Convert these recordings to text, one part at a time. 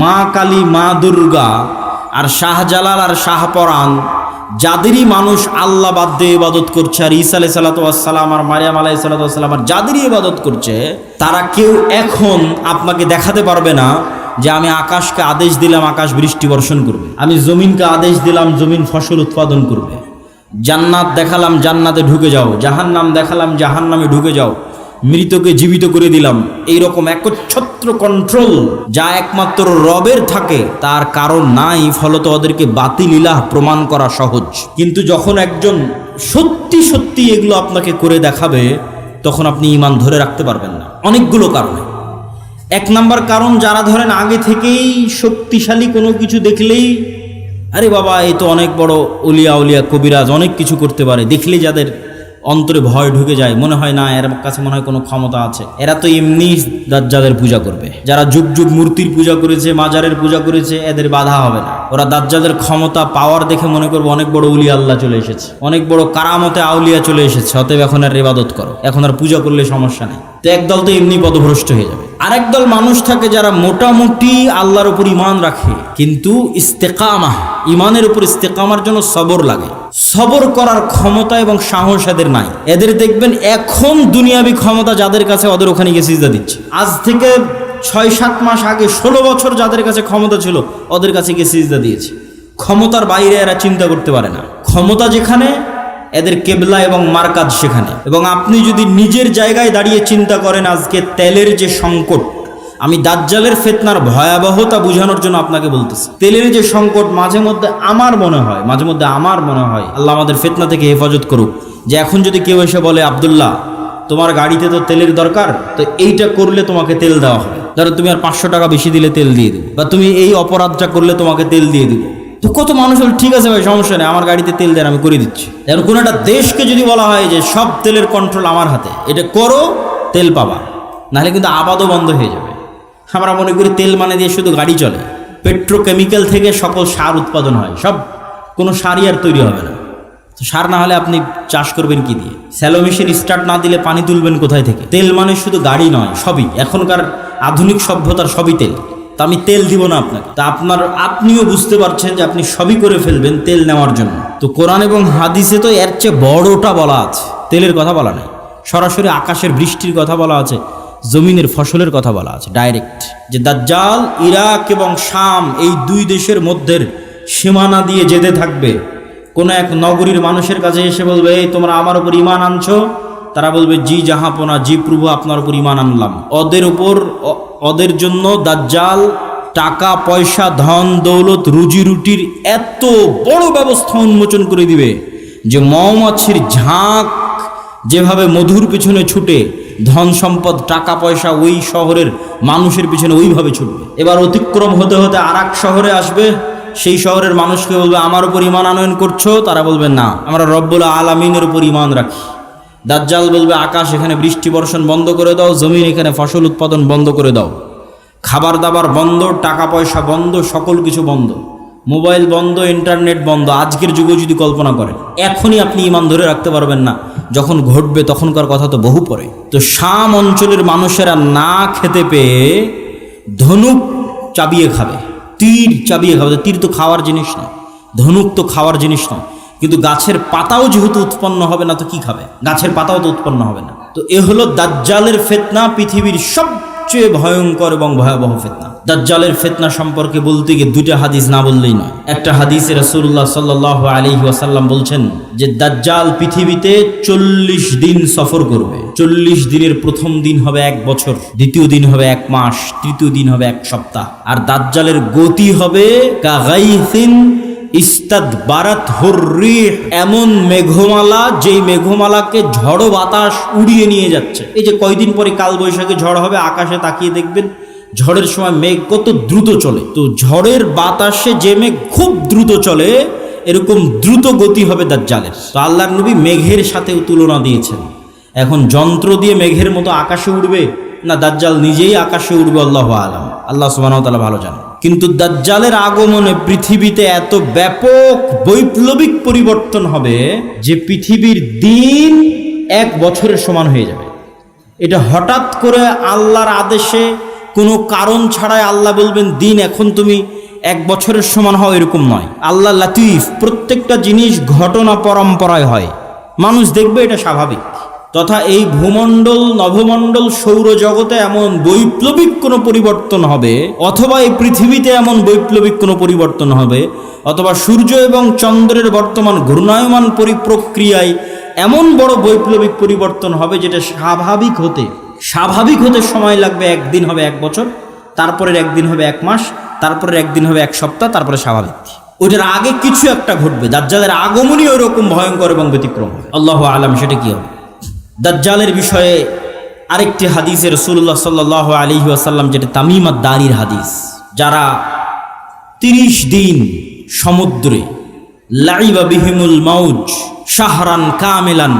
মা কালী, মা দুর্গা আর শাহজালাল আর শাহপরাণ, যাদেরই মানুষ আল্লাহ বাদ দিয়ে ইবাদত করছে, আর ঈসা আলাইহিস সালাতু ওয়াস সালাম আর মারিয়াম আলাইহিস সালাতু ওয়াস সালাম আর যাদেরই ইবাদত করছে, তারা কেউ এখন আপনাকে দেখাতে পারবে না যে আমি আকাশকে আদেশ দিলাম আকাশ বৃষ্টি বর্ষণ করবে, আমি জমিনকে আদেশ দিলাম জমিন ফসল উৎপাদন করবে, জান্নাত দেখালাম জান্নাতে ঢুকে যাও, জাহান্নাম দেখালাম জাহান্নামে ঢুকে যাও, মৃতকে জীবিত করে দিলাম। এইরকম একচ্ছত্র কন্ট্রোল যা একমাত্র রবের থাকে তার কারণ নাই, ফলত ওদেরকে বাতিল ইলাহ প্রমাণ করা সহজ। কিন্তু যখন একজন সত্যি সত্যি এগুলো আপনাকে করে দেখাবে, তখন আপনি ঈমান ধরে রাখতে পারবেন না, অনেকগুলো কারণে। এক নাম্বার কারণ, যারা ধরেন আগে থেকেই শক্তিশালী কোনো কিছু দেখলেই আরে বাবা এই তো অনেক বড় উলিয়া উলিয়া কবিরাজ, অনেক কিছু করতে পারে, দেখলেই যাদের অন্তরে ভয় ঢুকে যায়, মনে হয় না এর কাছে মনে হয় কোনো ক্ষমতা আছে, এরা তো এমনি দাজ্জালের পূজা করবে। যারা যুগ যুগ মূর্তির পূজা করেছে, মাজারের পূজা করেছে, এদের বাধা হবে না। ওরা দাজ্জালের ক্ষমতা পাওয়ার দেখে মনে করবে অনেক বড় উলিয়া আল্লাহ চলে এসেছে, অনেক বড় কারামতে আউলিয়া চলে এসেছে, অতএব এখন আর ইবাদত করো, এখন আর পূজা করলে সমস্যা নেই। তো একদল তো এমনি পদভ্রষ্ট হয়ে যাবে। আরেক দল মানুষ থাকে যারা মোটামুটি আল্লাহর উপর ঈমান রাখে, কিন্তু ইস্তেকামা, ঈমানের উপর ইস্তেকামার জন্য সবর লাগে। সবর করার ক্ষমতা এবং সাহস এদের নাই। এদের দেখবেন এখন দুনিয়াবি ক্ষমতা যাদের কাছে, ওদের ওখানে গিয়ে সিজদা দিচ্ছে। আজ থেকে 6-7 মাস আগে 16 বছর যাদের কাছে ক্ষমতা ছিল, ওদের কাছে গিয়ে সিজদা দিয়েছে। ক্ষমতার বাইরে এরা চিন্তা করতে পারে না। ক্ষমতা যেখানে, এদের কেবলা এবং মারকাজ সেখানে। এবং আপনি যদি নিজের জায়গায় দাঁড়িয়ে চিন্তা করেন, আজকে তেলের যে সংকট, আমি দাজ্জালের ফিতনার ভয়াবহতা বোঝানোর জন্য আপনাকে বলতেছি। তেলের যে সংকট, মাঝে মধ্যে আমার মনে হয় আল্লাহ আমাদের ফিতনা থেকে হেফাজত করুক, যে এখন যদি কেউ এসে বলে আব্দুল্লাহ তোমার গাড়িতে তো তেলের দরকার, তো এইটা করলে তোমাকে তেল দেওয়া হবে, ধরো তুমি আর 500 টাকা বেশি দিলে তেল দিয়ে দেবো, বা তুমি এই অপরাধটা করলে তোমাকে তেল দিয়ে দিব। তো কত মানুষ বলে ঠিক আছে ভাই সমস্যা নেই, আমার গাড়িতে তেল দেন, আমি করে দিচ্ছি। এখন কোনো একটা দেশকে যদি বলা হয় যে সব তেলের কন্ট্রোল আমার হাতে, এটা করো তেল পাবা, নাহলে কিন্তু আবাদও বন্ধ হয়ে যাবে। আমরা মনে করি তেল মানে দিয়ে শুধু গাড়ি চলে, পেট্রোকেমিক্যাল থেকে সকল সার উৎপাদন হয়, সব কোনো সারই আর তৈরি হবে না। তো সার না হলে আপনি চাষ করবেন কি দিয়ে? স্যালো মেশিন স্টার্ট না দিলে পানি তুলবেন কোথায় থেকে? তেল মানে শুধু গাড়ি নয়, সবই এখনকার আধুনিক সভ্যতার সবই তেল। তা আমি তেল দিব না আপনাকে, তা আপনিও বুঝতে পারছেন যে আপনি সবই করে ফেলবেন তেল নেওয়ার জন্য। তো কোরআন এবং হাদিসে তো এর চেয়ে বড়টা বলা আছে, তেলের কথা বলা নেই। সরাসরি আকাশের বৃষ্টির কথা বলা আছে, জমিনের ফসলের কথা বলা আছে ডাইরেক্ট, যে দাজ্জাল ইরাক এবং শাম এই 2 দেশের মধ্যে সীমানা দিয়ে যেতে থাকবে। কোন এক নগরীর মানুষের কাছে এসে বলবে এই তোমরা আমার উপর ঈমান আনছো, তারা বলবে জি জাহাপনা, জি প্রভু আপনার উপর ঈমান আনলাম। ওদের জন্য দাজ্জাল টাকা পয়সা ধন দৌলত রুজি রুটির এত বড় ব্যবস্থা উন্মোচন করে দিবে যে মৌমাছির ঝাঁক যেভাবে মধুর পিছনে ছুটে, ধন সম্পদ টাকা পয়সা ওই শহরের মানুষের পিছনে ওইভাবে ছুটবে। এবার অতিক্রম হতে হতে আরেক শহরে আসবে, সেই শহরের মানুষকে বলবে আমার উপর ঈমান আনয়ন করছো, তারা বলবে না আমরা রব্বুল আলামিনের উপর ঈমান রাখি। দাজ্জাল বলবে আকাশ এখানে বৃষ্টি বর্ষণ বন্ধ করে দাও, জমিন এখানে ফসল উৎপাদন বন্ধ করে দাও, খাবার দাবার বন্ধ, টাকা পয়সা বন্ধ, সকল কিছু বন্ধ, মোবাইল বন্ধ, ইন্টারনেট বন্ধ। আজকের যুগে যদি কল্পনা করেন, এখনই আপনি ঈমান ধরে রাখতে পারবেন না, যখন ঘটবে তখনকার কথা তো বহু পরে। তো শাম অঞ্চলের মানুষেরা না খেতে পেয়ে ধনুক চাবিয়ে খাবে, তীর চাবিয়ে খাবে। তীর তো খাওয়ার জিনিস না, ধনুক তো খাওয়ার জিনিস না, কিন্তু গাছের পাতাও যেহেতু উৎপন্ন হবে না তো কি খাবে? গাছের পাতাও তো উৎপন্ন হবে না। তো এ হলো দাজ্জালের ফিতনা, পৃথিবীর সবচেয়ে ভয়ঙ্কর এবং ভয়াবহ ফিতনা। দাজ্জালের ফিতনা সম্পর্কে বলতে গিয়ে 2টা হাদিস না বললেই নয়। একটা হাদিসে রাসূলুল্লাহ সাল্লাল্লাহু আলাইহি ওয়াসাল্লাম বলছেন যে দাজ্জাল পৃথিবীতে 40 দিন সফর করবে। 40 দিনের প্রথম দিন হবে 1 বছর, দ্বিতীয় দিন হবে 1 মাস, তৃতীয় দিন হবে 1 সপ্তাহ। আর দাজ্জালের গতি হবে কাগাইসিন ইস্তাদবারাত হুররিহ, এমন মেঘমালা যেই মেঘমালাকে ঝড় বাতাস উড়িয়ে নিয়ে যাচ্ছে। এই যে কয়দিন পরে কাল বৈশাখী ঝড় হবে, আকাশে তাকিয়ে দেখবেন ঝড়ের সময় মেঘ কত দ্রুত চলে। তো ঝড়ের বাতাসে যে মেঘ খুব দ্রুত চলে, এরকম দ্রুত গতি হবে দাজ্জালের। তো আল্লাহর নবী মেঘের সাথে তুলনা দিয়েছেন। এখন যন্ত্র দিয়ে মেঘের মতো আকাশে উঠবে না দাজ্জাল নিজেই আকাশে উঠবে, আল্লাহু আলাম, আল্লাহ সুবহানাহু ওয়া তাআলা ভালো জানেন। কিন্তু দাজ্জালের আগমনে পৃথিবীতে এত ব্যাপক বৈপ্লবিক পরিবর্তন হবে যে পৃথিবীর দিন 1 বছরের সমান হয়ে যাবে। এটা হঠাৎ করে আল্লাহর আদেশে কোনো কারণ ছাড়াই আল্লাহ বলবেন দিন এখন তুমি 1 বছরের সমান হও, এরকম নয়। আল্লাহ লাতিফ, প্রত্যেকটা জিনিস ঘটনা পরম্পরায় হয়, মানুষ দেখবে এটা স্বাভাবিক। তথা এই ভূমণ্ডল, নভমণ্ডল, সৌরজগতে এমন বৈপ্লবিক কোনো পরিবর্তন হবে, অথবা এই পৃথিবীতে এমন বৈপ্লবিক কোনো পরিবর্তন হবে, অথবা সূর্য এবং চন্দ্রের বর্তমান ঘূর্ণায়মান পরিপ্রক্রিয়ায় এমন বড় বৈপ্লবিক পরিবর্তন হবে যেটা স্বাভাবিক হতে সময় লাগবে। একদিন হবে 1 বছর, তারপরের একদিন হবে 1 মাস, তারপরের একদিন হবে 1 সপ্তাহ, তারপরে স্বাভাবিক। ওইটার আগে কিছু একটা ঘটবে। দাজ্জালের আগমনই ওইরকম ভয়ঙ্কর এবং ব্যতিক্রম হবে। আল্লাহু আলাম সেটা কি হবে। দাজ্জালের বিষয়ে আরেকটি হাদিসে রাসূলুল্লাহ সাল্লাল্লাহু আলাইহি ওয়াসাল্লাম, যেটা তামিম আদ-দারির হাদিস, যারা 30 দিন সমুদ্রে লাইবা বিহিমুল মাউজ শাহরান কামিলান,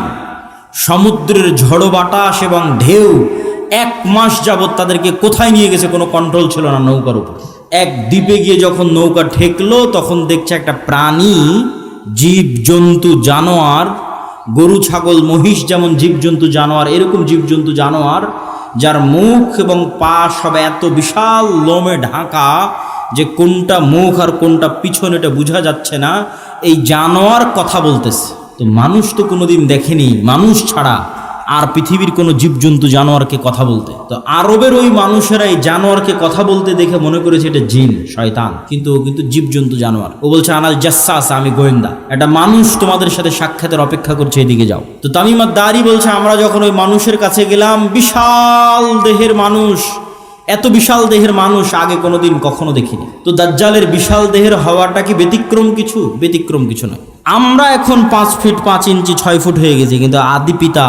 সমুদ্রের ঝড়ো বাতাস এবং ঢেউ 1 মাস যাবৎ তাদেরকে কোথায় নিয়ে গেছে কোনো কন্ট্রোল ছিল না নৌকার উপর। এক দ্বীপে গিয়ে যখন নৌকা ঠেকলো তখন দেখছে একটা প্রাণী, জীবজন্তু, জানোয়ার, গরু ছাগল মহিষ যেমন জীবজন্তু জানোয়ার, এরকম জীবজন্তু জানোয়ার যার মুখ এবং পা সব এত বিশাল লোমে ঢাকা যে কোনটা মুখ আর কোনটা পিছন এটা বোঝা যাচ্ছে না। এই জানোয়ার কথা বলতেছে। তো মানুষ তো কোনোদিন দেখেনি, মানুষ ছাড়া আর পৃথিবীর কোনো জীবজন্তু জানোয়ারকে কথা বলতে। তো আরবের ওই মানুষেরা এই জানোয়ারকে কথা বলতে দেখে মনে করেছে এটা জিন, শয়তান, কিন্তু জীবজন্তু জানোয়ার। ও বলছে আনাল জাসসাস, আমি গোয়েন্দা, একটা মানুষ তোমাদের সাথে সাক্ষাতের অপেক্ষা করছে, এদিকে যাও। তো তামিম আদ-দারি বলছে আমরা যখন ওই মানুষের কাছে গেলাম, বিশাল দেহের মানুষ, এত বিশাল দেহের মানুষ আগে কোনোদিন কখনো দেখিনি। তো দাজ্জালের বিশাল দেহের হওয়াটা কি ব্যতিক্রম কিছু? ব্যতিক্রম কিছু নয়। আমরা এখন 5 ফিট 5 ইঞ্চি 6 ফুট হয়ে গেছি, কিন্তু আদি পিতা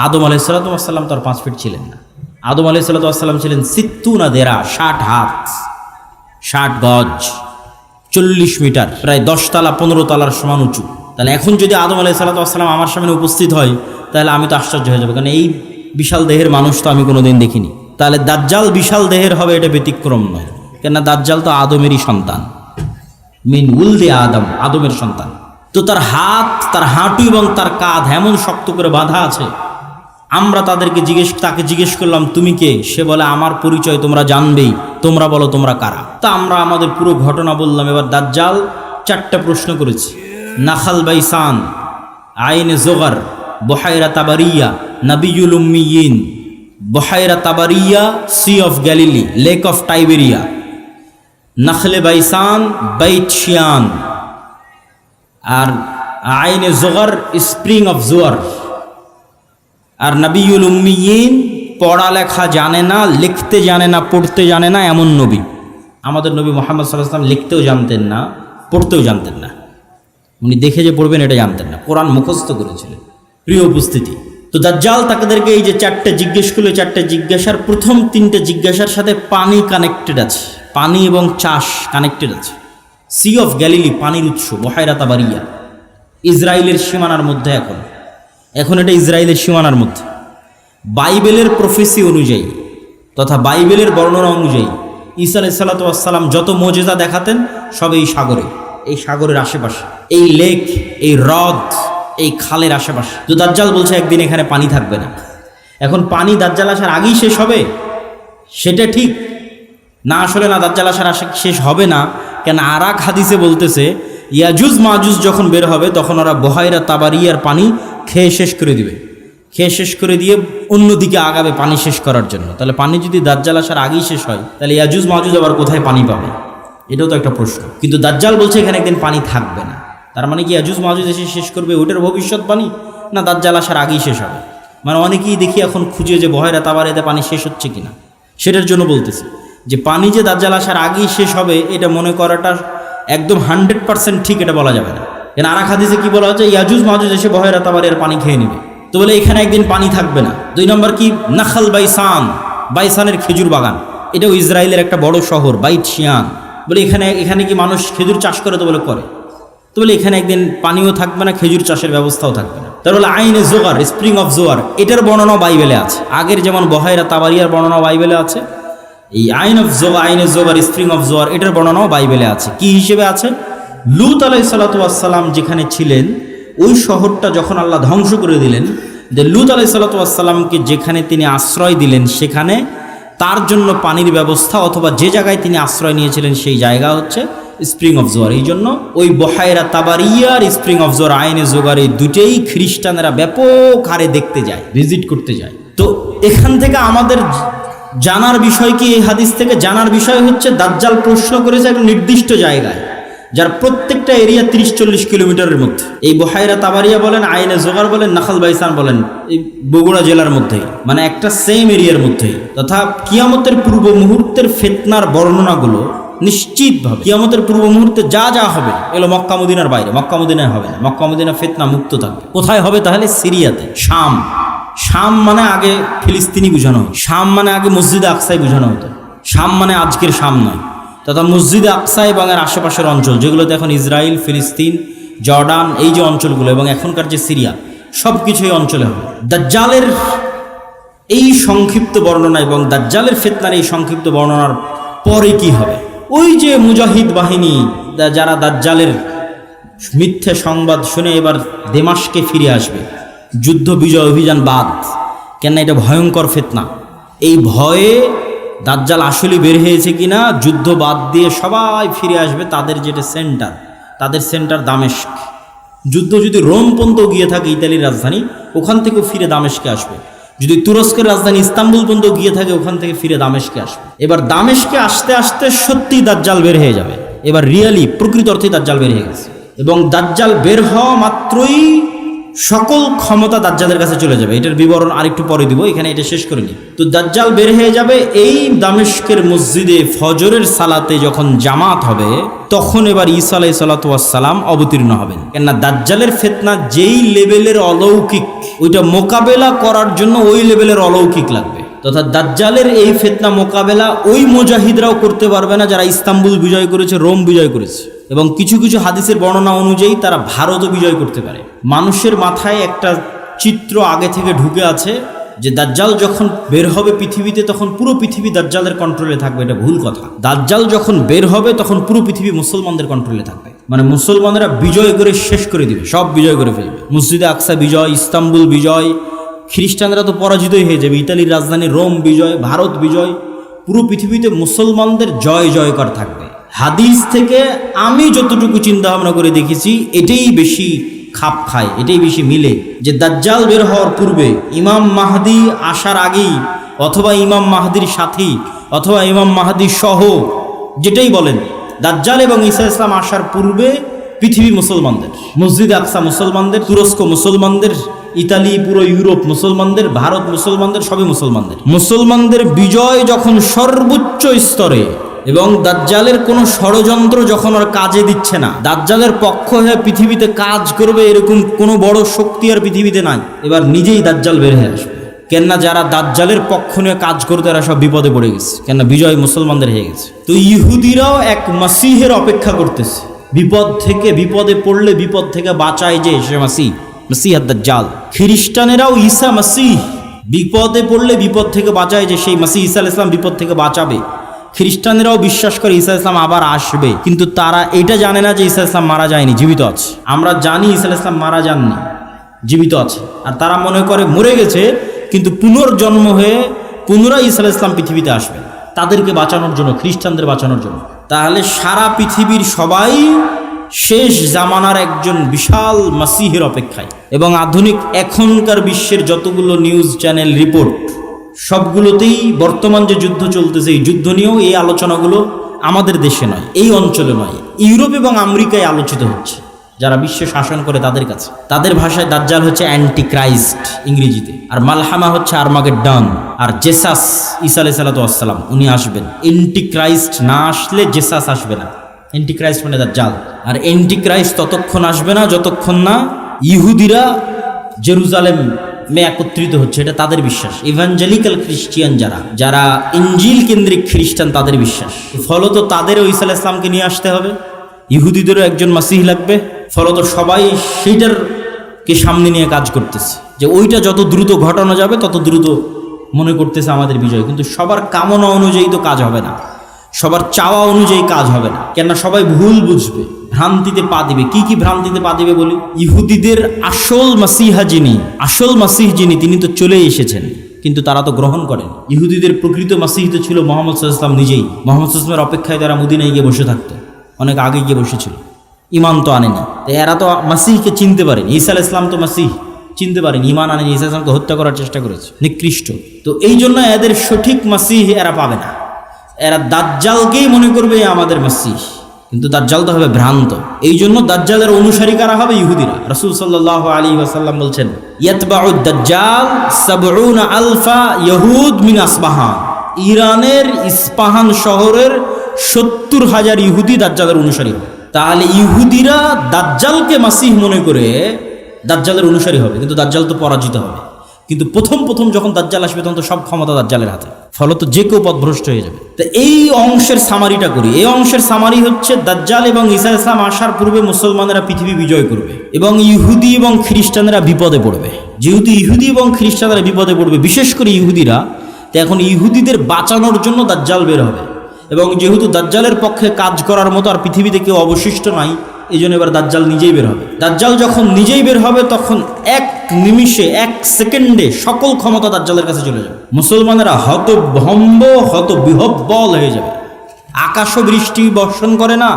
আদম আলাইহিসসালাতু ওয়াসসালাম তো আর 5 ফিট ছিলেন না। আদম আলাইহিসসালাতু ওয়াসসালাম ছিলেন 60 দেরা, 60 হাত, 60 গজ, 40 মিটার, প্রায় 10 তলা 15 তলার সমান উঁচু। তাহলে এখন যদি আদম আলাইহিসসালাতু ওয়াসসালাম আমার সামনে উপস্থিত হয়, তাহলে আমি তো আশ্চর্য হয়ে যাবো, কারণ এই বিশাল দেহের মানুষ তো আমি কোনোদিন দেখিনি। তাহলে দাজ্জাল বিশাল দেহের হবে, এটা ব্যতিক্রম নয়, কেননা দাজ্জাল তো আদমেরই সন্তান, মিন উলদে আদম, আদমের সন্তান। তো তার হাত, তার হাঁটু এবং তার কাঁধ এমন শক্ত করে বাঁধা আছে। আমরা তাকে জিজ্ঞেস করলাম তুমি কে? সে বলে আমার পরিচয় তোমরা জানবেই, তোমরা বলো তোমরা কারা। তা আমরা আমাদের পুরো ঘটনা বললাম। এবার দাজ্জাল 4টা প্রশ্ন করেছে। নাখাল বাইসান, আইনে জোগার, বহাইরা তাবারিয়া, নাবিয়ুল উম্মিয়িন, Buhayrat Tabariya, sea of Galilee, lake of Tiberias, নাখলে বাইসান, বাইত শিয়ান, আর আইনে জোগার, স্প্রিং অফ জোয়ার। আর নবিউল উম্মিয়িন, পড়ালেখা জানে না, লিখতে জানে না, পড়তে জানে না, এমন নবী। আমাদের নবী মুহাম্মদ সাল্লাল্লাহু আলাইহি ওয়াসাল্লাম লিখতেও জানতেন না, পড়তেও জানতেন না। উনি দেখে যে পড়বেন এটা জানতেন না, কোরআন মুখস্থ করেছিলেন। প্রিয় উপস্থিতি, তো দাজ্জাল তাদেরকে এই যে 4টে জিজ্ঞেস করলো, 4টে জিজ্ঞাসার প্রথম 3টে জিজ্ঞাসার সাথে পানি কানেক্টেড আছে, পানি এবং চাষ কানেক্টেড আছে। সি অফ গ্যালিলি, পানির উৎস, বহাইরা তাবারিয়া, ইসরায়েলের সীমানার মধ্যে। এখন এটা ইসরায়েলের সীমানার মধ্যে। বাইবেলের প্রফেসি অনুযায়ী তথা বাইবেলের বর্ণনা অনুযায়ী ঈসা আলাইহিস সালাতু ওয়াস সালাম যত মুজিজা দেখাতেন সব এই সাগরের আশেপাশে, এই লেক, এই হ্রদ, এই খালের আশেপাশে। তো দাজ্জাল বলছে একদিন এখানে পানি থাকবে না। এখন পানি দাজ্জাল আসার আগেই শেষ হবে সেটা ঠিক না, আসলে না, দাজ্জাল আসার শেষ হবে না। কেন আরাক হাদিসে বলতেছে ইয়াজুজ মাজুজ যখন বের হবে তখন ওরা বহাইরা তাবারিয়ার পানি খেয়ে শেষ করে দিবে, খেয়ে শেষ করে দিয়ে অন্যদিকে আগাবে পানি শেষ করার জন্য। তাহলে পানি যদি দাজ্জাল আসার আগেই শেষ হয়, তাহলে ইয়াজুজ মাজুজ আবার কোথায় পানি পাবে? এটাও তো একটা প্রশ্ন। কিন্তু দাজ্জাল বলছে এখানে একদিন পানি থাকবে না। তার মানে কি ইয়াজুজ মাজুজ এসে শেষ করবে ওটার ভবিষ্যৎবাণী, না দাজ্জাল আসার আগেই শেষ হবে? মানে অনেকেই দেখি এখন খুঁজে যে বহাইরা তাবারিয়াতে পানি শেষ হচ্ছে কিনা, সেটার জন্য বলতেছি যে পানি যে দাজ্জাল আসার আগেই শেষ হবে এটা মনে করাটা একদম 100% ঠিক এটা বলা যাবে না। কেন আরাক হাদিসে কি বলা হচ্ছে? ইয়াজুজ মাজুজ এসে বহাইরা তাবারিয়ার পানি খেয়ে নেবে। তো বলে এখানে একদিন পানি থাকবে না। 2 নম্বর কি? নাখাল বাইসান, বাইসানের খেজুর বাগান, এটাও ইসরায়েলের একটা বড় শহর, বাইত শিয়ান। বলে এখানে কি মানুষ খেজুর চাষ করে? তো বলে করে। তো বলে এখানে একদিন পানিও থাকবে না, খেজুর চাষের ব্যবস্থাও থাকবে না। তার বলে আইনে জোগার, স্প্রিং অফ জোয়ার, এটার বর্ণনাও বাইবেলে আছে। আগের যেমন বহাইরা তাবারিয়ার বর্ণনাও বাইবেলে আছে, এই আইনে জোগার, স্প্রিং অফ জোয়ার, এটার বর্ণনাও বাইবেলে আছে। কি হিসেবে আছে? লূত আলাইহিস সালাতু ওয়াস সালাম যেখানে ছিলেন ওই শহরটা যখন আল্লাহ ধ্বংস করে দিলেন, যে লূত আলাইহিস সালাতু ওয়াস সালামকে যেখানে তিনি আশ্রয় দিলেন সেখানে তার জন্য পানির ব্যবস্থা অথবা যে জায়গায় তিনি আশ্রয় নিয়েছিলেন সেই জায়গা হচ্ছে স্প্রিং অফ জোয়ার। এই জন্য ওই বহায়রা তাবারিয়ার স্প্রিং অফ জোয়ার আইনে জোগার এই দুটেই খ্রিস্টানেরা ব্যাপক হারে দেখতে যায়, ভিজিট করতে যায়। তো এখান থেকে আমাদের জানার বিষয় কি, এই হাদিস থেকে জানার বিষয় হচ্ছে দাজ্জাল প্রশ্ন করেছে একটা নির্দিষ্ট জায়গায়, যার প্রত্যেকটা এরিয়া 30-40 কিলোমিটারের মধ্যে। এই বহায়রা তাবারিয়া বলেন, আইনে জোগার বলেন, নাখাল বাইসান বলেন, এই বগুড়া জেলার মধ্যেই, মানে একটা সেম এরিয়ার মধ্যেই। তথা কিয়ামতের পূর্ব মুহূর্তের ফিতনার বর্ণনাগুলো নিশ্চিতভাবে কিয়ামতের পূর্ব মুহূর্তে যা যা হবে এগুলো মক্কা মদিনার বাইরে, মক্কা মদিনায় হবে না। মক্কা মদিনা ফিতনা মুক্ত থাকবে। কোথায় হবে তাহলে? সিরিয়াতে, শাম। শাম মানে আগে ফিলিস্তিনি বোঝানো হতো, শাম মানে আগে মসজিদে আকসাই বোঝানো হতো। শাম মানে আজকের শাম নয়, তথা মসজিদে আকসা এবং এর আশেপাশের অঞ্চল যেগুলোতে এখন ইসরায়েল, ফিলিস্তিন, জর্ডান, এই যে অঞ্চলগুলো এবং এখনকার যে সিরিয়া, সব কিছু এই অঞ্চলে হবে। দাজ্জালের এই সংক্ষিপ্ত বর্ণনা এবং দাজ্জালের ফিতনার এই সংক্ষিপ্ত বর্ণনার পরে কি হবে? ওই যে মুজাহিদ বাহিনী যারা দাজ্জালের মিথ্যে সংবাদ শুনে এবার দেমাশকে ফিরে আসবে, যুদ্ধ বিজয় অভিযান বাদ, কেন এটা ভয়ঙ্কর ফিতনা। এই ভয়ে দাজ্জাল আসলে বের হয়েছে কিনা, যুদ্ধ বাদ দিয়ে সবাই ফিরে আসবে তাদের যেটা সেন্টার, তাদের সেন্টার দামেস্ক। যুদ্ধ যদি রোম পর্যন্ত গিয়ে থাকে, ইতালির রাজধানী, ওখান থেকেও ফিরে দামেস্কে আসবে। যদি তুরস্কের রাজধানী ইস্তাম্বুল পর্যন্ত গিয়ে থাকে, ওখান থেকে ফিরে দামেস্কে আসবে। এবার দামেস্কে আসতে আসতে সত্যি দাজ্জাল বের হয়ে যাবে। এবার রিয়ালি প্রকৃত অর্থে দাজ্জাল বের হয়ে গেছে এবং দাজ্জাল বের হওয়া মাত্রই সকল ক্ষমতা দাজ্জালের কাছে চলে যাবে। এটার বিবরণ আরেকটু পরে দিব, এখানে এটা শেষ করে নি। তো দাজ্জাল বের হয়ে যাবে। এই দামেস্কের মসজিদে ফজরের সালাতে যখন জামাত হবে, তখন এবার ঈসা আলাইহিস সালাম অবতীর্ণ হবেন। কেননা দাজ্জালের ফিতনা যেই লেভেলের অলৌকিক, ওইটা মোকাবেলা করার জন্য ওই লেভেলের অলৌকিক লাগবে। তথা দাজ্জালের এই ফিতনা মোকাবেলা ওই মুজাহিদরাও করতে পারবে না যারা ইস্তাম্বুল বিজয় করেছে, রোম বিজয় করেছে, এবং কিছু কিছু হাদিসের বর্ণনা অনুযায়ী তারা ভারতও বিজয় করতে পারে। মানুষের মাথায় একটা চিত্র আগে থেকে ঢুকে আছে যে দাজ্জাল যখন বের হবে পৃথিবীতে, তখন পুরো পৃথিবী দাজ্জালের কন্ট্রোলে থাকবে। এটা ভুল কথা। দাজ্জাল যখন বের হবে তখন পুরো পৃথিবী মুসলমানদের কন্ট্রোলে থাকবে, মানে মুসলমানেরা বিজয় করে শেষ করে দিবে, সব বিজয় করে ফেলবে। মসজিদে আকসা বিজয়, ইস্তাম্বুল বিজয়, খ্রিস্টানরা তো পরাজিতই হয়ে যাবে, ইতালির রাজধানী রোম বিজয়, ভারত বিজয়, পুরো পৃথিবীতে মুসলমানদের জয় জয়কার থাকবে। হাদিস থেকে আমি যতটুকু চিন্তা ভাবনা করে দেখেছি, এটাই বেশি খাপ খায়, এটাই বেশি মিলে, যে দাজ্জাল বের হওয়ার পূর্বে, ইমাম মাহদি আসার আগেই, অথবা ইমাম মাহদির সাথী, অথবা ইমাম মাহদি সহ, যেটাই বলেন, দাজ্জাল এবং ঈসা ইসলাম আসার পূর্বে পৃথিবী মুসলমানদের, মসজিদে আকসা মুসলমানদের, তুরস্ক মুসলমানদের, ইতালি, পুরো ইউরোপ মুসলমানদের, ভারত মুসলমানদের, সবই মুসলমানদের। মুসলমানদের বিজয় যখন সর্বোচ্চ স্তরে এবং দাজ্জালের কোনো ষড়যন্ত্র যখন আর কাজে দিচ্ছে না, দাজ্জালের পক্ষ হয়ে পৃথিবীতে কাজ করবে এরকম কোনো বড় শক্তি আর পৃথিবীতে নাই, এবার নিজেই দাজ্জাল বের হয়ে আসবে। কেননা যারা দাজ্জালের পক্ষ নিয়ে কাজ করতে, এরা সব বিপদে পড়ে গেছে, কেননা বিজয় মুসলমানদের হয়ে গেছে। তো ইহুদিরাও এক মাসিহের অপেক্ষা করতেছে, বিপদ থেকে, বিপদে পড়লে বিপদ থেকে বাঁচায় যে সে মাসিহ, মাসিহ দাজ্জাল। খ্রিস্টানেরাও ঈসা মাসিহ, বিপদে পড়লে বিপদ থেকে বাঁচায় যে সেই মাসিহ ঈসা আলাইহিস সালাম বিপদ থেকে বাঁচাবে। খ্রিস্টানেরাও বিশ্বাস করে ঈসা ইসলাম আবার আসবে, কিন্তু তারা এটা জানে না যে ঈসা ইসলাম মারা যায়নি, জীবিত আছে। আমরা জানি ঈসা ইসলাম মারা যাননি, জীবিত আছে। আর তারা মনে করে মরে গেছে, কিন্তু পুনর্জন্ম হয়ে পুনরায় ঈসা ইসলাম পৃথিবীতে আসবে তাদেরকে বাঁচানোর জন্য, খ্রিস্টানদের বাঁচানোর জন্য। তাহলে সারা পৃথিবীর সবাই শেষ জামানার একজন বিশাল মাসিহের অপেক্ষায়। এবং আধুনিক এখনকার বিশ্বের যতগুলো নিউজ চ্যানেল রিপোর্ট, সবগুলোতেই বর্তমান যে যুদ্ধ চলতেছে, এই যুদ্ধ নিয়েও এই আলোচনাগুলো আমাদের দেশে নয়, এই অঞ্চলে নয়, ইউরোপ এবং আমেরিকায় আলোচিত হচ্ছে। যারা বিশ্ব শাসন করে তাদের কাছে, তাদের ভাষায় দাজ্জাল হচ্ছে অ্যান্টি ক্রাইস্ট ইংরেজিতে, আর মালহামা হচ্ছে আর্মাগেড্ডন, আর জেসাস ঈসা আলাইহিস সালাম উনি আসবেন। অ্যান্টি ক্রাইস্ট না আসলে জেসাস আসবে না। অ্যান্টি ক্রাইস্ট মানে দাজ্জাল। আর অ্যান্টি ক্রাইস্ট ততক্ষণ আসবে না যতক্ষণ না ইহুদিরা জেরুজালেম একত্রিত হচ্ছে, এটা তাদের বিশ্বাস। ইভাঞ্জেলিক্যাল খ্রিস্টিয়ান যারা ইঞ্জিল কেন্দ্রিক খ্রিস্টান, তাদের বিশ্বাস। ফলত তাদেরও ঈসা আলাইহিস সালামকে নিয়ে আসতে হবে, ইহুদিদেরও একজন মাসিহ লাগবে। ফলত সবাই সেইটারকে সামনে নিয়ে কাজ করতেছে, যে ওইটা যত দ্রুত ঘটানো যাবে তত দ্রুত মনে করতেছে আমাদের বিজয়। কিন্তু সবার কামনা অনুযায়ী তো কাজ হবে না, সবার চাওয়া অনুযায়ী কাজ হবে না, কেননা সবাই ভুল বুঝবে, ভ্রান্তিতে পা দিবে। কি কি ভ্রান্তিতে পা দিবে বলি? ইহুদিদের আসল মাসিহ যিনি তিনি তো চলে এসেছেন, কিন্তু তারা তো গ্রহণ করেন। ইহুদিদের প্রকৃত মাসিহ তো ছিল মুহাম্মদ সাল্লাল্লাহু আলাইহি ওয়াসাল্লাম নিজেই। মুহাম্মদ সাল্লাল্লাহু আলাইহি ওয়াসাল্লামের অপেক্ষায় তারা মদিনায় গিয়ে বসে থাকতো, অনেক আগে গিয়ে বসেছিল, ইমান তো আনেনি। তো এরা তো মাসিহকে চিনতে পারেনি। ঈসা আলাইহিস সালাম তো মাসিহ চিনতে পারেনি, ইমান আনেনি, ঈসা আলাইহিস সালামকে হত্যা করার চেষ্টা করেছে, নিকৃষ্ট। তো এই জন্য এদের সঠিক মাসিহ এরা পাবে না। এরা দাজ্জালকেই মনে করবে আমাদের মাসিহ, কিন্তু দাজ্জাল তো হবে ভ্রান্ত। এই জন্য দাজ্জালের অনুসারী কারা হবে? ইহুদিরা। রাসূল সাল্লাল্লাহু আলাইহি ওয়াসাল্লাম বলছেন, ইয়াতবাউদ দাজ্জাল ৭০ আলফা ইয়াহুদ মিন আসবাহান। ইরানের ইস্পাহান শহরের ৭০,০০০ ইহুদি দাজ্জালের অনুসারী হবে। তাহলে ইহুদিরা দাজ্জালকে মাসিহ মনে করে দাজ্জালের অনুসারী হবে, কিন্তু দাজ্জাল তো পরাজিত হবে। কিন্তু প্রথম যখন দাজ্জাল আসবে তখন তো সব ক্ষমতা দাজ্জালের হাতে, ফলত যে কেউ পথভ্রষ্ট হয়ে যাবে। তো এই অংশের সামারিটা করি। এই অংশের সামারি হচ্ছে, দাজ্জাল এবং ঈসা আলাইহিস সালাম আসার পূর্বে মুসলমানেরা পৃথিবী বিজয় করবে এবং ইহুদি এবং খ্রিস্টানেরা বিপদে পড়বে। যেহেতু ইহুদি এবং খ্রিস্টানেরা বিপদে পড়বে, বিশেষ করে ইহুদিরা, তো এখন ইহুদিদের বাঁচানোর জন্য দাজ্জাল বের হবে। এবং যেহেতু দাজ্জালের পক্ষে কাজ করার মতো আর পৃথিবীতে কেউ অবশিষ্ট নাই, এই জন্য এবার দাজ্জাল নিজেই বের হবে। দাজ্জাল যখন নিজেই বের হবে তখন এক নিমিষে, এক সেকেন্ডে সকল ক্ষমতা দাজ্জালের কাছে চলে যাবে। মুসলমানেরা হতভম্ব, হতবিহ্বল হয়ে যাবে। আকাশও বৃষ্টি বর্ষণ করে না,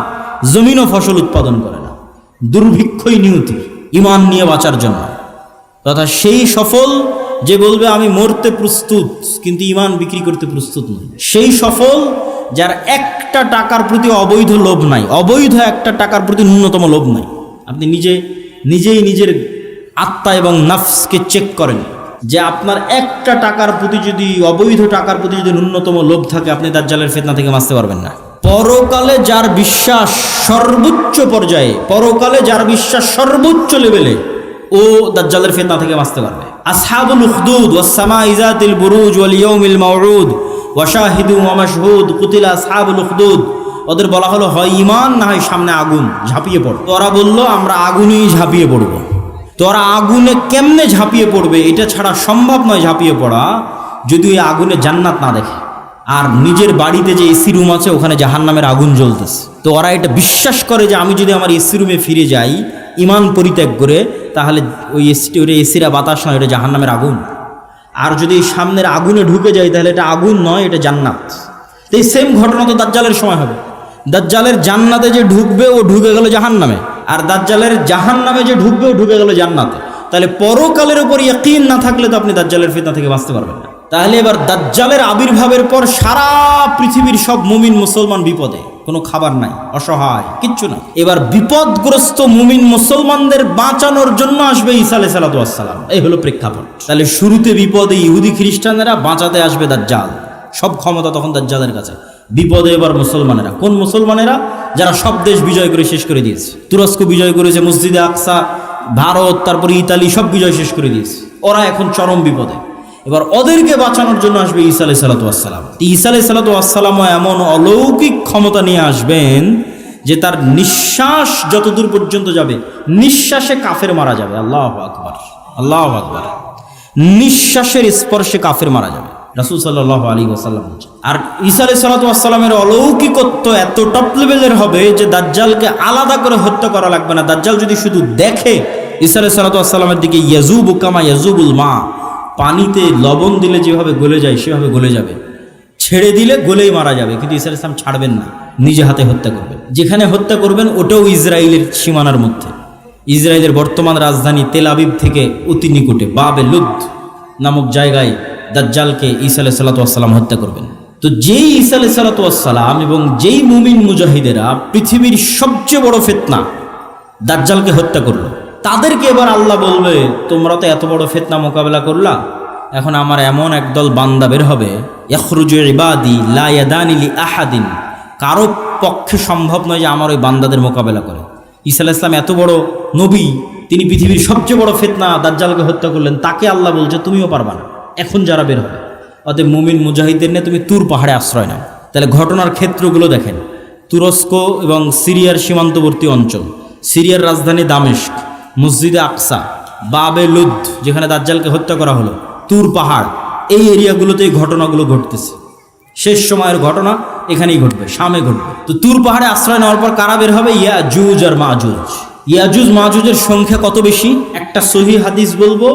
জমিনও ফসল উৎপাদন করে না, দুর্ভিক্ষই নিয়তি ইমান নিয়ে বাঁচার জন্য। তথা সেই সফল যে বলবে আমি মরতে প্রস্তুত কিন্তু ইমান বিক্রি করতে প্রস্তুত নই। সেই সফল যার একটা টাকার প্রতি অবৈধ লোভ নাই, অবৈধ একটা টাকার প্রতি ন্যূনতম লোভ নাই। আপনি নিজেই নিজের আত্মা এবং নাফসকে চেক করেন যে আপনার একটা টাকার প্রতি যদি, অবৈধ টাকার প্রতি যদি ন্যূনতম লোভ থাকে, আপনি দাজ্জালের ফিতনা থেকে বাঁচতে পারবেন না। পরকালে যার বিশ্বাস সর্বোচ্চ পর্যায়ে, পরকালে যার বিশ্বাস সর্বোচ্চ লেভেলে, ও দাজ্জালের ফিতনা থেকে বাঁচতে পারবে। আসহাবুল উখদুদ ওয়াস সামাই যাতিল বুরুজ ওয়াল ইয়াউমিল মাউউদ ওয়া শাহিদু ওয়া মাশহুদ কুতিলা আসহাবুল উখদুদ। ওদের বলা হলো হয় ইমান না হয় সামনে আগুন, ঝাঁপিয়ে পড়ো। তোরা বলল আমরা আগুনেই ঝাঁপিয়ে পড়বো। তোরা আগুনে কেমনে ঝাঁপিয়ে পড়বে এটা ছাড়া সম্ভব নয় ঝাঁপিয়ে পড়া, যদি ওই আগুনে জান্নাত না দেখে। আর নিজের বাড়িতে যে এসি রুম আছে ওখানে জাহান্নামের আগুন জ্বলতেছে, তো ওরা এটা বিশ্বাস করে যে আমি যদি আমার এসি রুমে ফিরে যাই ইমান পরিত্যাগ করে, তাহলে ওই এসিরা বাতাস নয়, এটা জাহান্নামের আগুন। আর যদি সামনের আগুনে ঢুকে যায় তাহলে এটা আগুন নয়, এটা জান্নাত। তো এই সেম ঘটনা তো দাজ্জালের সময় হবে। দাজ্জালের জান্নাতে যে ঢুকবে ও ঢুকে গেল জাহান্নামে, আর দাজ্জালের জাহান্নামে যে ঢুকবে ও ঢুকে গেল জান্নাতে। তাহলে পরকালের উপর ইয়াকিন না থাকলে তো আপনি দাজ্জালের ফিতনা থেকে বাঁচতে পারবেন না। তাহলে এবার দাজ্জালের আবির্ভাবের পর সারা পৃথিবীর সব মুমিন মুসলমান বিপদে, কোনো খাবার নাই, অসহায়, কিচ্ছু না। এবার বিপদগ্রস্ত মুমিন মুসলমানদের বাঁচানোর জন্য আসবে ঈসা আলাইহিস সালাম। এই হলো প্রেক্ষাপট। তাহলে শুরুতে বিপদে ইহুদি খ্রিস্টানেরা, বাঁচাতে আসবে দাজ্জাল। সব ক্ষমতা তখন দাজ্জালের কাছে। বিপদে এবার মুসলমানেরা। কোন মুসলমানেরা? যারা সব দেশ বিজয় করে শেষ করে দিয়েছে। তুরস্ক বিজয় করেছে, মসজিদে আকসা, ভারত, তারপরে ইতালি, সব বিজয় শেষ করে দিয়েছে। ওরা এখন চরম বিপদে। এবার ওদেরকে বাঁচানোর জন্য আসবে ঈসা আলাইহিস সালাম। ঈসা আলাইহিস সালামও এমন অলৌকিক ক্ষমতা নিয়ে আসবেন যে তার নিঃশ্বাস যতদূর পর্যন্ত যাবে, নিঃশ্বাসে কাফের মারা যাবে। আল্লাহু আকবার, আল্লাহু আকবার। নিঃশ্বাসের স্পর্শে কাফের মারা যাবে, রাসূল সাল্লাল্লাহু আলাইহি ওয়াসাল্লাম বলছেন। আর ঈসা আলাইহিস সালামের অলৌকিকত্ব এত টপ লেভেলের হবে যে দাজ্জালকে আলাদা করে হত্যা করা লাগবে না। দাজ্জাল যদি শুধু দেখে ঈসা আলাইহিস সালামের দিকে, ইয়াজুবু কামা ইয়াজুবুল মা, পানিতে লবণ দিলে যেভাবে গলে যায় সেভাবে গলে যাবে, ছেড়ে দিলে গলেই মারা যাবে। কিন্তু ঈসা আলাইহিস সালাম ছাড়বেন না, নিজে হাতে হত্যা করবেন। যেখানে হত্যা করবেন ওটাও ইসরায়েলের সীমানার মধ্যে। ইসরায়েলের বর্তমান রাজধানী তেল আবিব থেকে অতি নিকটে বাবে লুদ নামক জায়গায় দাজ্জালকে ঈসা আলাইহিস সালাম হত্যা করবেন। তো যেই ঈসা আলাইহিস সালাম এবং যেই মুমিন মুজাহিদেরা পৃথিবীর সবচেয়ে বড় ফিতনা দাজ্জালকে হত্যা করলো, তাদেরকে এবার আল্লাহ বলবে তোমরা তো এত বড় ফিতনা মোকাবেলা করলা, এখন আমার এমন একদল বান্দা বের হবে, ইয়াখরুজু ইবাদি লা ইয়াদানি লি আহাদিন, কারো পক্ষে সম্ভব নয় যে আমার ওই বান্দাদের মোকাবেলা করে। ঈসা আলাইহিস সালাম এত বড় নবী, তিনি পৃথিবীর সবচেয়ে বড় ফিতনা দাজ্জালকে হত্যা করলেন, তাকে আল্লাহ বলছে তুমিও পারবা না। এখন যারা বের হবে অতএব মুমিন মুজাহিদদের নিয়ে তুমি তুর পাহাড়ে আশ্রয় নাও। তাহলে ঘটনার ক্ষেত্রগুলো দেখেন। তুরস্ক এবং সিরিয়ার সীমান্তবর্তী অঞ্চল, সিরিয়ার রাজধানী দামেস্ক, মসজিদে আকসা, বাবে লুদ যেখানে দাজ্জালকে হত্যা করা হলো, তুর পাহাড়, এই এরিয়াগুলোতে এই ঘটনাগুলো ঘটতেছে। শেষ সময়ের ঘটনা এখানেই ঘটবে, শামে ঘটবে। তো তুর পাহাড়ে আশ্রয় নেওয়ার পর কারা বের হবে? ইয়াজুজ আর মাজুজ। ইয়াজুজ মাজুজের সংখ্যা কত বেশি? একটা সহিহ হাদিস বলবো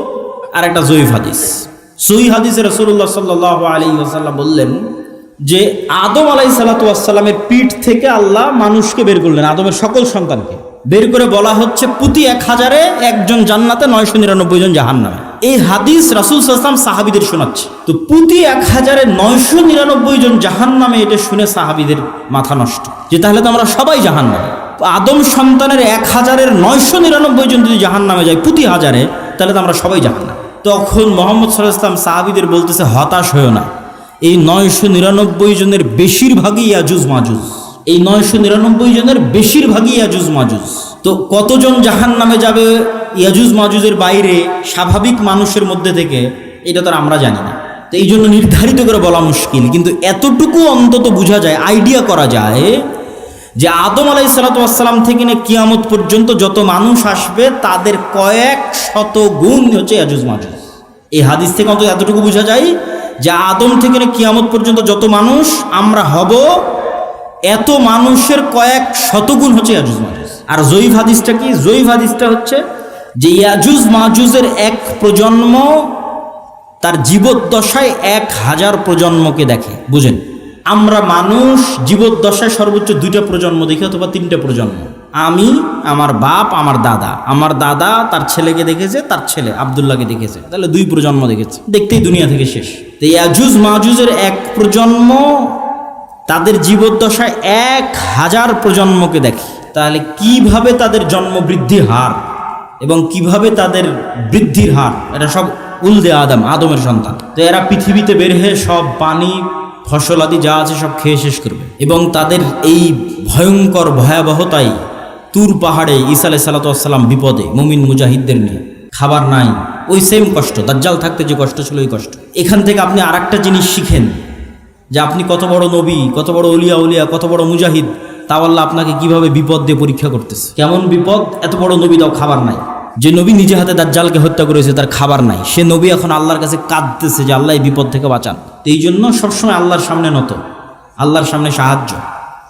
আর একটা জয়ীফ হাদিস। সহিহ হাদিসে রাসূলুল্লাহ সাল্লাল্লাহু আলাইহি ওয়াসাল্লাম বললেন যে আদম আলাইহিসসালাতু ওয়াসসালামের পিঠ থেকে আল্লাহ মানুষকে বের করলেন, আদমের সকল সন্তানকে বের করে বলা হচ্ছে প্রতি 1000-এ একজন জান্নাতে, 999 জন জাহান্নামে। এই হাদিস রাসূল সাল্লাল্লাহু আলাইহি ওয়াসাল্লাম সাহাবীদের শোনাচ্ছে। তো প্রতি 1000-এ 999 জন জাহান্নামে, এটা শুনে সাহাবীদের মাথা নষ্ট, যে তাহলে তো আমরা সবাই জাহান্নামে। আদম সন্তানের 1000-এর 999 জন যদি জাহান্নামে যায় প্রতি 1000-এ, তাহলে তো আমরা সবাই জাহান্নামে। তখন মুহাম্মদ সাল্লাল্লাহু আলাইহি ওয়াসাল্লাম সাহাবীদের বলতেছে, হতাশ হয়ো না, এই 999 জনের বেশিরভাগই ইয়াজুজ মাজুজ। এই 999 জনের বেশিরভাগই ইয়াজুজ মাজুজ। তো কতজন জাহান্নামে যাবে ইয়াজুজ মাজুজের বাইরে স্বাভাবিক মানুষের মধ্যে থেকে, এটা তো আমরা জানি না। তো এই জন্য নির্ধারিত করে বলা মুশকিল, কিন্তু এতটুকু অন্তত বোঝা যায়, আইডিয়া করা যায় যে আদম আলাইহিসসালাতু ওয়াসসালাম থেকে নিয়ে কিয়ামত পর্যন্ত যত মানুষ আসবে তাদের কয়েক শত গুণ হচ্ছে ইয়াজুজ মাজুজ। এই হাদিস থেকে অন্তত এতটুকু বোঝা যায় যে আদম থেকে নিয়ে কিয়ামত পর্যন্ত যত মানুষ আমরা হব, এত মানুষের কয়েক শতগুণ হচ্ছে ইয়াজুজ মাজুজ। আর জয়ীফ হাদিসটা কি? জয়ীফ হাদিসটা হচ্ছে যে ইয়াজুজ মাজুজের এক প্রজন্ম তার জীবদ্দশায় 1000 প্রজন্মকে দেখে। বুঝেন, আমরা মানুষ জীবদ্দশায় সর্বোচ্চ 2টা প্রজন্ম দেখি অথবা 3টা প্রজন্ম। আমি, আমার বাপ, আমার দাদা তার ছেলেকে দেখেছে, তার ছেলে আব্দুল্লাহকে দেখেছে, তাহলে 2 প্রজন্ম দেখেছে, দেখতেই দুনিয়া থেকে শেষ। তো ইয়াজুজ মাজুজের এক প্রজন্ম তাদের জীবদ্দশায় 1000 প্রজন্মকে দেখে। তাহলে কিভাবে তাদের জন্ম বৃদ্ধির হার এবং কিভাবে তাদের বৃদ্ধির হার, এটা সব উলদে আদমের সন্তান। তো এরা পৃথিবীতে বের হয়ে সব পানি ফসল আদি যা আছে সব খেয়ে শেষ করবে, এবং তাদের এই ভয়ঙ্কর ভয়াবহতাই তুর পাহাড়ে ঈসা আলাইহিসসালাতু ওয়াসসালাম বিপদে মুমিন মুজাহিদদের নিয়ে, খাবার নাই, ওই সেম কষ্ট, দাজ্জাল থাকতে যে কষ্ট ছিল ওই কষ্ট। এখান থেকে আপনি আরেকটা জিনিস শিখেন যে আপনি কত বড় নবী, কত বড় উলিয়া, কত বড় মুজাহিদ, তাও আল্লাহ আপনাকে কিভাবে বিপদ দিয়ে পরীক্ষা করতেছে। কেমন বিপদ? এত বড় নবী, তাও খাবার নাই। যে নবী নিজে হাতে দাজ্জালকে হত্যা করেছে, তার খাবার নাই, সে নবী এখন আল্লাহর কাছে কাঁদতেছে যে আল্লাহ এই বিপদ থেকে বাঁচান। তো এই জন্য সবসময় আল্লাহর সামনে নত, আল্লাহর সামনে সাহায্য,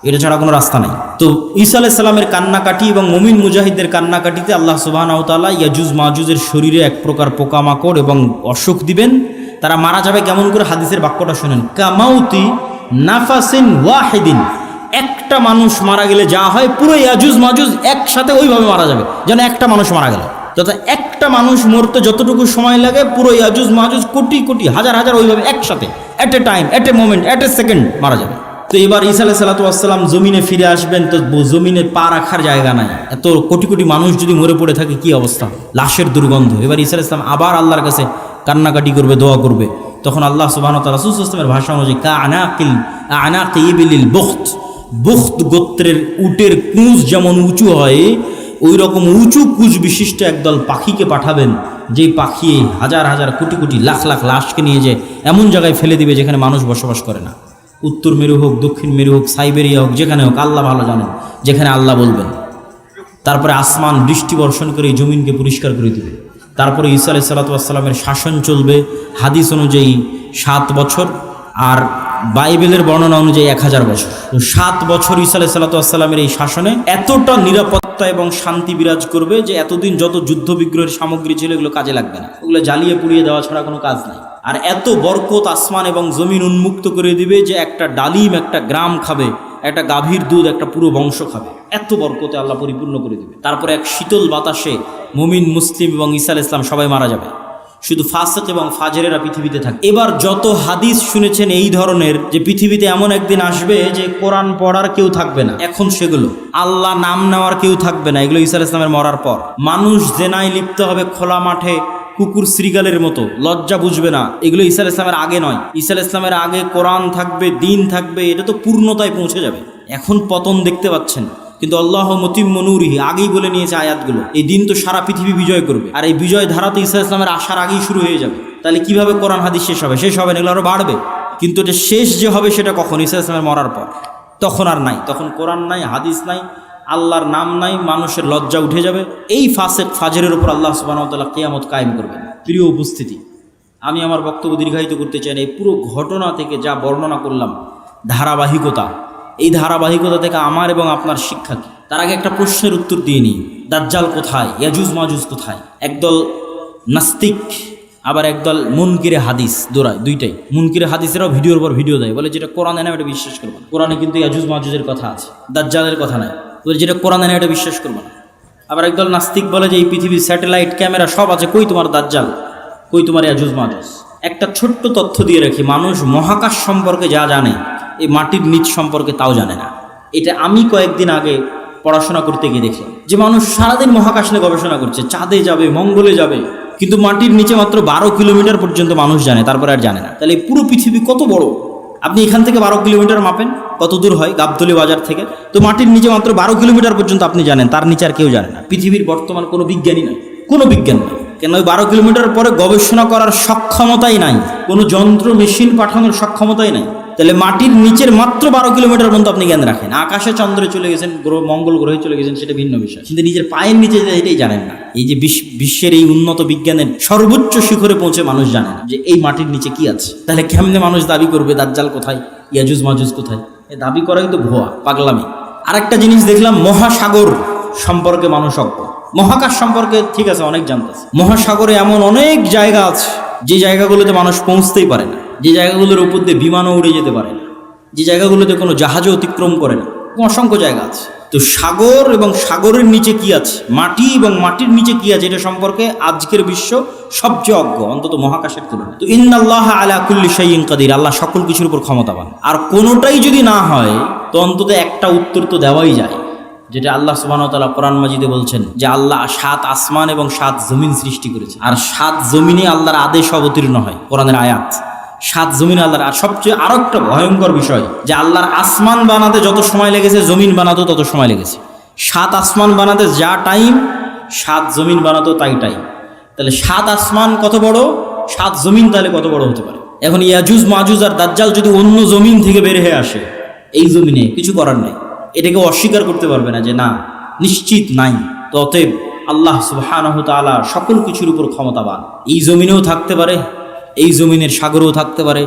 এটা ছাড়া কোনো রাস্তা নাই। তো ঈসা আলাইহিস সালামের কান্নাকাটি এবং মুমিন মুজাহিদদের কান্নাকাটিতে আল্লাহ সুবহানাহু ওয়া তাআলা ইয়াজুজ মাজুজের শরীরে এক প্রকার পোকামাকড় এবং অসুখ দিবেন। তারা মারা যাবে কেমন করে? হাদিসের বাক্যটা শুনেন, কামাউতি নাফাসিন ওয়াহিদিন। একটা মানুষ মারা গেলে যা হয়, পুরো ইয়াজুজ মাজুজ একসাথে ওইভাবে মারা যাবে, যেন একটা মানুষ মারা গেল। তথা একটা মানুষ মরতে যতটুকু সময় লাগে, পুরো ইয়াজুজ মাজুজ কোটি কোটি হাজার হাজার ওইভাবে একসাথে at a time, at a moment, at a second মারা যাবে। তো এবার ঈসা আলাইহিসসালাতু ওয়াসসালাম জমিনে ফিরে আসবেন, তো জমিনে পা রাখার জায়গা নাই। এত কোটি কোটি মানুষ যদি মরে পড়ে থাকে কি অবস্থা, লাশের দুর্গন্ধ। এবার ঈসা আলাইহিস সালাম আবার আল্লাহর কাছে কান্নাকাটি করবে, দোয়া করবে। তখন আল্লাহ সুবহানাহু ওয়া তাআলা রাসূল সাল্লাল্লাহু আলাইহি ওয়াসাল্লামের ভাষা অনুযায়ী আনাকি ইবিলিল বুখত গোত্রের উটের কুঁজ যেমন উঁচু হয়, ওই রকম উঁচু কুঁজ বিশিষ্ট একদল পাখিকে পাঠাবেন, যেই পাখি হাজার হাজার কোটি কোটি লাখ লাখ লাশকে নিয়ে যে এমন জায়গায় ফেলে দিবে যেখানে মানুষ বসবাস করে না। উত্তর মেরু হোক, দক্ষিণ মেরু হোক, সাইবেরিয়া হোক, যেখানে হোক, আল্লাহ ভালো জানেন, যেখানে আল্লাহ বলবেন। তারপরে আসমান বৃষ্টি বর্ষণ করে এই জমিনকে পরিষ্কার করে দিবে। তারপরে ঈসা আলাইহিসসালাতু ওয়াসসালামের শাসন চলবে হাদিস অনুযায়ী 7 বছর, আর বাইবেলের বর্ণনা অনুযায়ী 1000 বছর। 7 বছর ঈসা আলাইহিসসালাতু ওয়াসসালামের এই শাসনে এতটা নিরাপত্তা এবং শান্তি বিরাজ করবে যে এতদিন যত যুদ্ধ বিগ্রহের সামগ্রী ছিল এগুলো কাজে লাগবে না, ওগুলো জ্বালিয়ে পুড়িয়ে দেওয়া ছাড়া কোনো কাজ নাই। আর এত বরকত আসমান এবং জমিন উন্মুক্ত করে দিবে যে একটা ডালিম একটা গ্রাম খাবে, একটা গাভীর দুধ একটা পুরো বংশ খাবে, এত বরকতে আল্লাহ পরিপূর্ণ করে দিবে। তারপরে এক শীতল বাতাসে মুমিন মুসলিম এবং ঈসা আলাইহিস সালাম সবাই মারা যাবে, শুধু ফাসিক এবং ফাজেরেরা পৃথিবীতে থাকে। এবার যত হাদিস শুনেছেন এই ধরনের, যে পৃথিবীতে এমন একদিন আসবে যে কোরআন পড়ার কেউ থাকবে না, এখন সেগুলো আল্লাহ নাম নেওয়ার কেউ থাকবে না, এগুলো ঈসা আলাইহিস সালামের মরার পর। মানুষ জেনায় লিপ্ত হবে খোলা মাঠে কুকুর শ্রীগালের মতো, লজ্জা বুঝবে না, এগুলো ঈসা আলাইহিস সালামের আগে নয়। ঈসা আলাইহিস সালামের আগে কোরআন থাকবে, দিন থাকবে, এটা তো পূর্ণতায় পৌঁছে যাবে। এখন পতন দেখতে পাচ্ছেন, কিন্তু আল্লাহ মুতিম্মু নূরিহি আগেই বলে নিয়েছে আয়াতগুলো, এই দিন তো সারা পৃথিবী বিজয় করবে, আর এই বিজয় ধারা তো ঈসা আলাইহিস সালামের আসার আগেই শুরু হয়ে যাবে। তাহলে কিভাবে কোরআন হাদিস শেষ হবে? শেষ হবে না, এগুলো আরো বাড়বে। কিন্তু এটা শেষ যে হবে সেটা কখন? ঈসা আলাইহিস সালামের মরার পর। তখন আর নাই, তখন কোরআন নাই, হাদিস নাই, আল্লাহর নাম নাই, মানুষের লজ্জা উঠে যাবে। এই ফাসিক ফাজরের উপর আল্লাহ সুবহানাহু ওয়া তাআলা কিয়ামত কায়েম করবেন। প্রিয় উপস্থিতি, আমি আমার বক্তব্য দীর্ঘায়িত করতে চাই না। এই পুরো ঘটনা থেকে যা বর্ণনা করলাম, ধারাবাহিকতা, এই ধারাবাহিকতা থেকে আমার এবং আপনার শিক্ষা কি? তার আগে একটা প্রশ্নের উত্তর দিয়ে নিই, দাজ্জাল কোথায়, ইয়াজুজ মাজুজ কোথায়? একদল নাস্তিক আবার একদল মুনকিরে হাদিস দৌড়ায়, দুইটাই। মুনকিরে হাদিসেরাও ভিডিওর পর ভিডিও দেয়, বলে যেটা কোরআনে না এটা বিশ্বাস করবো না। কোরআনে কিন্তু ইয়াজুজ মাজুজের কথা আছে, দাজ্জালের কথা নাই, বলে যেটা কোরআনে না এটা বিশ্বাস করবো না। আবার একদল নাস্তিক বলে যে এই পৃথিবীর স্যাটেলাইট ক্যামেরা সব আছে, কই তোমার দাজ্জাল, কই তোমার ইয়াজুজ মাজুজ। একটা ছোট্ট তথ্য দিয়ে রাখি, মানুষ মহাকাশ সম্পর্কে যা জানে এই মাটির নিচ সম্পর্কে তাও জানে না। এটা আমি কয়েকদিন আগে পড়াশোনা করতে গিয়ে দেখলাম যে মানুষ সারাদিন মহাকাশ নিয়ে গবেষণা করছে, চাঁদে যাবে, মঙ্গলে যাবে, কিন্তু মাটির নিচে মাত্র 12 কিলোমিটার পর্যন্ত মানুষ জানে, তারপরে আর জানে না। তাহলে এই পুরো পৃথিবী কত বড়, আপনি এখান থেকে 12 কিলোমিটার মাপেন কত দূর হয় গাবতলী বাজার থেকে, তো মাটির নিচে মাত্র 12 কিলোমিটার পর্যন্ত আপনি জানেন, তার নিচে আর কেউ জানে না। পৃথিবীর বর্তমান কোনো বিজ্ঞানী নাই, কোনো বিজ্ঞান নেই, কেন ওই 12 কিলোমিটার পরে গবেষণা করার সক্ষমতাই নাই, কোনো যন্ত্র মেশিন পাঠানোর সক্ষমতাই নাই। তাহলে মাটির নিচের মাত্র 12 কিলোমিটার পর্যন্ত আপনি জ্ঞান রাখেন। আকাশে চন্দ্রে চলে গেছেন, গ্রহ মঙ্গল গ্রহে চলে গেছেন, সেটা ভিন্ন বিষয়, কিন্তু নিজের পায়ের নিচে এটাই জানেন না। এই যে বিশ্বের এই উন্নত বিজ্ঞানের সর্বোচ্চ শিখরে পৌঁছে মানুষ জানে না যে এই মাটির নিচে কি আছে। তাহলে কেমনে মানুষ দাবি করবে দাজ্জাল কোথায়, ইয়াজুজ মাজুজ কোথায়? এই দাবি করাই তো ভুয়া, পাগলামি। আরেকটা জিনিস দেখলাম, মহাসাগর সম্পর্কে মানুষ অজ্ঞ। মহাকাশ সম্পর্কে ঠিক আছে অনেক জানতেছে, মহাসাগরে এমন অনেক জায়গা আছে যে জায়গাগুলোতে মানুষ পৌঁছতেই পারে না, যে জায়গাগুলোর উপর দিয়ে বিমানও উড়ে যেতে পারে না, যে জায়গাগুলোতে কোনো জাহাজও অতিক্রম করে না, অসংখ্য জায়গা আছে। তো সাগর এবং সাগরের নিচে কি আছে, মাটি এবং মাটির নিচে কি আছে, এটা সম্পর্কে আজকের বিশ্ব সবচেয়ে অজ্ঞ, অন্তত মহাকাশের তুলনায়। তো ইন্নাল্লাহা আলা কুল্লি শাইইন কাদির, আল্লাহ সকল কিছুর উপর ক্ষমতাবান। আর কোনোটাই যদি না হয় তো অন্তত একটা উত্তর তো দেওয়াই যায়, যেটা আল্লাহ সুবহানাহু ওয়া তাআলা কোরআন মাজিদে বলছেন যে আল্লাহ 7 আসমান এবং 7 জমিন সৃষ্টি করেছে, আর 7 জমিনে আল্লাহর আদেশ অবতীর্ণ হয়, কোরআনের আয়াত। 7 জমিন আল্লাহর। আর সবচেয়ে আরো একটা ভয়ঙ্কর বিষয় যে আল্লাহর আসমান বানাতে যত সময় লেগেছে জমিন বানাতেও তত সময় লেগেছে। 7 আসমান বানাতে যা টাইম 7 জমিন বানাতেও তাই টাইম। তাহলে 7 আসমান কত বড়, 7 জমিন তাহলে কত বড় হতে পারে? এখন ইয়াজুজ মাজুজ আর দাজ্জাল যদি অন্য জমিন থেকে বের হয়ে আসে, এই জমিনে কিছু করার নাই, এটাকে অস্বীকার করতে পারবে না যে না নিশ্চিত নাই। তো অতএব আল্লাহ সুবহানাহু তাআলা সকল কিছুর উপর ক্ষমতাবান। এই জমিনেও থাকতে পারে, এই জমিনের সাগরেও থাকতে পারে,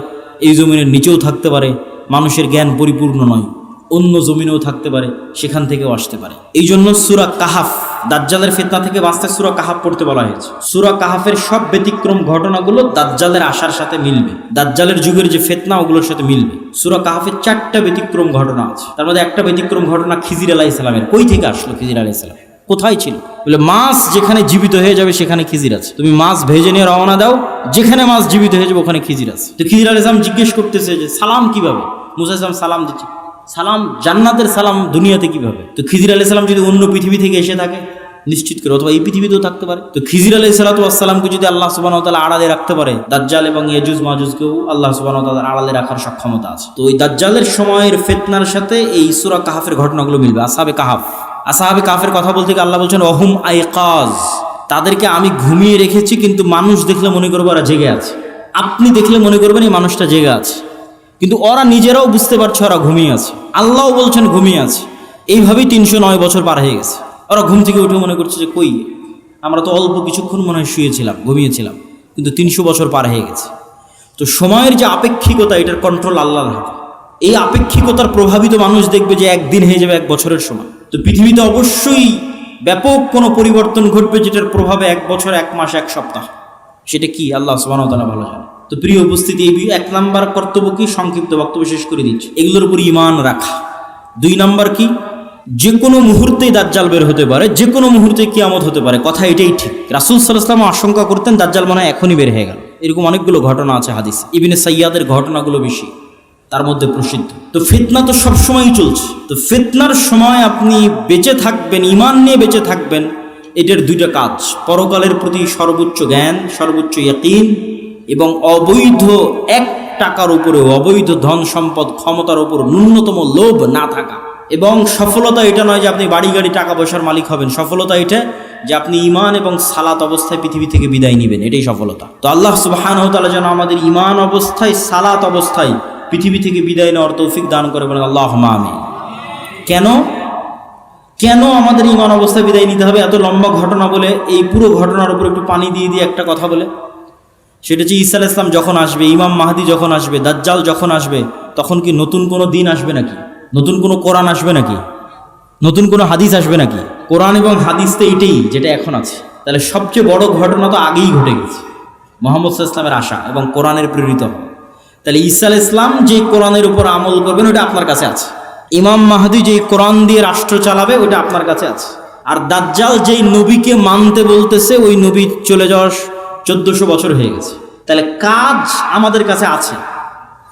এই জমিনের নিচেও থাকতে পারে। মানুষের জ্ঞান পরিপূর্ণ নয়, অন্য জমিনেও থাকতে পারে, সেখান থেকেও আসতে পারে। এই জন্য সূরা কাহাফ, দাজ্জালের ফিতনা থেকে বাঁচতে সূরা কাহাফ পড়তে বলা হয়েছে। সূরা কাহাফের সব ব্যতিক্রম ঘটনাগুলো দাজ্জালের আসার সাথে মিলবে, দাজ্জালের যুগের যে ফিতনা ওগুলোর সাথে মিলবে। সূরা কাহাফের 4টা ব্যতিক্রম ঘটনা আছে, তার মধ্যে একটা ব্যতিক্রম ঘটনা খিজির আলাইহিস সালামের। কই থেকে আসলো খিজির আলাইহিস সালাম, কোথায় ছিল? বলে মাছ যেখানে জীবিত হয়ে যাবে সেখানে খিজির আছে, তুমি মাছ ভেজে নিয়ে রওনা দাও, যেখানে মাছ জীবিত হয়ে যাবে ওখানে খিজির আছে। তো খিজির আলাইহিস সালাম জিজ্ঞেস করতেছে যে সালাম কিভাবে? মুসা আলাইহিস সালাম সালাম দিচ্ছে, সালাম জান্নাতের সালাম দুনিয়াতে কিভাবে? তো খিজির আলাইহিস সালাম যদি অন্য পৃথিবী থেকে এসে থাকে নিশ্চিত করে, অথবা এই পৃথিবীতেও থাকতে পারে। তো খিজির আলাইহিস সালামকে যদি আল্লাহ সুবহানাহু ওয়া তাআলা আড়ালে রাখতে পারে, দাজ্জাল এবং ইয়াজুজ মাজুজকেও আল্লাহ সুবহানাহু ওয়া তাআলা আড়ালে রাখার সক্ষমতা আছে। তো ওই দাজ্জালের সময়ের ফিতনার সাথে এই সূরা কাহাফের ঘটনাগুলো মিলবে। আসহাবে কাহাফ, আসহাবে কাহাফের কথা বলতে গিয়ে আল্লাহ বলছেন ওয়াহুম আইকাজ, তাদেরকে আমি ঘুমিয়ে রেখেছি, কিন্তু মানুষ দেখলে মনে করবে ওরা জেগে আছে। আপনি দেখলে মনে করবেন এই মানুষটা জেগে আছে, কিন্তু ওরা নিজেরাও বুঝতে পারছে ওরা ঘুমিয়ে আছে, আল্লাহও বলছেন ঘুমিয়ে আছে। এইভাবেই 309 বছর পার হয়ে গেছে। ওরা ঘুম থেকে উঠে মনে করছে যে কই, আমরা তো অল্প কিছুক্ষণ মনে হয় শুয়েছিলাম, ঘুমিয়েছিলাম, কিন্তু 300 বছর পার হয়ে গেছে। তো সময়ের যে আপেক্ষিকতা, এটার কন্ট্রোল আল্লাহর হাতে। এই আপেক্ষিকতার প্রভাবিত মানুষ দেখবে যে একদিন হয়ে যাবে 1 বছরের সময়। তো পৃথিবীতে অবশ্যই ব্যাপক কোনো পরিবর্তন ঘটবে, যেটার প্রভাবে 1 বছর, 1 মাস, 1 সপ্তাহ। সেটা কি আল্লাহ সুবহানাহু ওয়া তাআলা ভালো জানে। তো প্রিয় উপস্থিতি, এই 1 নাম্বার কর্তব্য কি, সংক্ষিপ্ত বক্তব্য শেষ করে দিচ্ছি, এগুলোর উপর ঈমান রাখা। 2 নাম্বার কি, যে কোনো মুহূর্তেই দাজ্জাল বের হতে পারে, যে কোনো মুহূর্তে কিয়ামত হতে পারে, কথা এটাই ঠিক। রাসূল সাল্লাল্লাহু আলাইহি ওয়াসাল্লাম আশঙ্কা করতেন দাজ্জাল মনে হয় এখনই বের হয়ে গেল। এরকম অনেকগুলো ঘটনা আছে হাদিস, ইবনে সাইয়াদের ঘটনাগুলো বেশি, তার মধ্যে প্রসিদ্ধ। তো ফিতনা তো সবসময়ই চলছে। তো ফিতনার সময় আপনি বেঁচে থাকবেন, ঈমান নিয়ে বেঁচে থাকবেন, এটার 2টা কাজ, পরকালের প্রতি সর্বোচ্চ জ্ঞান, সর্বোচ্চ ইয়াকিন, এবং অবৈধ 1 টাকার উপরে, অবৈধ ধন সম্পদ ক্ষমতার উপর ন্যূনতম লোভ না থাকা। এবং সফলতা এটা নয় যে আপনি বাড়ি গাড়ি টাকা পয়সার মালিক হবেন, সফলতা এটা যে আপনি ঈমান এবং সালাত অবস্থায় পৃথিবী থেকে বিদায় নেবেন, এটাই সফলতা। তো আল্লাহ সুবহানাহু ওয়া তাআলা যেন আমাদের ঈমান অবস্থায়, সালাত অবস্থায় পৃথিবী থেকে বিদায় নেওয়ার তৌফিক দান করে, বলেন আল্লাহুম্মা আমিন। কেন আমাদের ঈমান অবস্থায় বিদায় নিতে হবে? এত লম্বা ঘটনা বলে এই পুরো ঘটনার উপর একটু পানি দিয়ে একটা কথা বলে, সেটা হচ্ছে ঈসা আলাইহিস সালাম যখন আসবে, ইমাম মাহদি যখন আসবে, দাজ্জাল যখন আসবে, তখন কি নতুন কোনো দিন আসবে নাকি? নতুন কোনো কোরআন আসবে নাকি? নতুন কোনো হাদিস আসবে নাকি? কোরআন এবং হাদিস তো এটাই যেটা এখন আছে। তাহলে সবচেয়ে বড় ঘটনা তো আগেই ঘটে গেছে। মুহাম্মদ সাল্লাল্লাহু আলাইহি ওয়াসাল্লামের আশা এবং কোরআনের প্রেরিত হওয়া। তাহলে ঈসা আলাইহিস সালাম যে কোরআনের উপর আমল করবেন ওটা আপনার কাছে আছে। ইমাম মাহদী যেই কোরআন দিয়ে রাষ্ট্র চালাবে ওটা আপনার কাছে আছে। আর দাজ্জাল যেই নবীকে মানতে বলতেছে ওই নবী চলে যাওয়ার 1400 বছর হয়ে গেছে। তাহলে কাজ আমাদের কাছে আছে।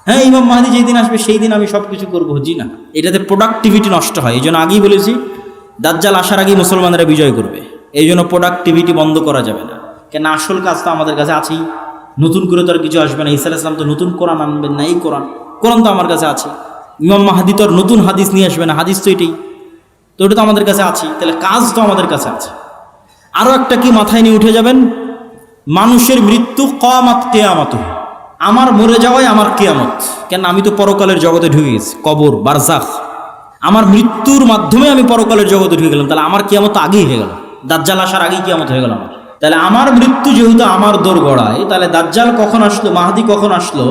হ্যাঁ, ইমাম মাহদী যেই দিন আসবে সেই দিন আমি সব কিছু করবো, জি না, এটাতে প্রোডাক্টিভিটি নষ্ট হয়। এই জন্য আগেই বলেছি দাজ্জাল আসার আগেই মুসলমানরা বিজয় করবে। এই জন্য প্রোডাক্টিভিটি বন্ধ করা যাবে না, কেন আসল কাজ তো আমাদের কাছে আছেই। নতুন করে তো আর কিছু আসবে না। ঈসা আলাইহিস সালাম তো নতুন কোরআন আনবেন না, এই কোরআন তো আমার কাছে আছে। ইমাম মাহদী তো আর নতুন হাদিস নিয়ে আসবে না, হাদিস তো এটাই, তো ওটা তো আমাদের কাছে আছে। তাহলে কাজ তো আমাদের কাছে আছে। আরও একটা কি মাথায় নিয়ে উঠে যাবেন, মানুষের মৃত্যু কিয়ামত, কিয়ামত আমার মরে যাওয়াই আমার কিয়ামত। কেন আমি তো পরকালের জগতে ঢুকে গেছি, কবর বারজাখ, আমার মৃত্যুর মাধ্যমে আমি পরকালের জগতে ঢুকে গেলাম। তাহলে আমার কিয়ামত তো আগেই হয়ে গেল, দাজ্জাল আসার আগেই কিয়ামত হয়ে গেল আমার। তাহলে আমার মৃত্যু যেহেতু আমার দোরগড়ায়, তাহলে দাজ্জাল কখন আসলো, মাহদী কখন আসলো,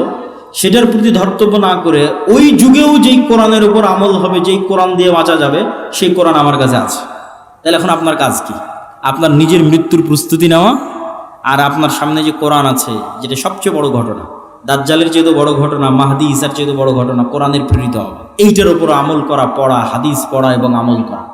সেটার প্রতি ধর্তব্য না করে ওই যুগেও যেই কোরআনের উপর আমল হবে, যেই কোরআন দিয়ে বাঁচা যাবে, সেই কোরআন আমার কাছে আছে। তাহলে এখন আপনার কাজ কি? আপনার নিজের মৃত্যুর প্রস্তুতি নেওয়া, আর আপনার সামনে যে কোরআন আছে, যেটা সবচেয়ে বড় ঘটনা, দাজ্জালের চেয়েও বড় ঘটনা, মাহদী ঈসার চেয়েও বড় ঘটনা, কোরআনের প্রেরিত হওয়া, এইটার উপর আমল করা, পড়া, হাদিস পড়া এবং আমল করা।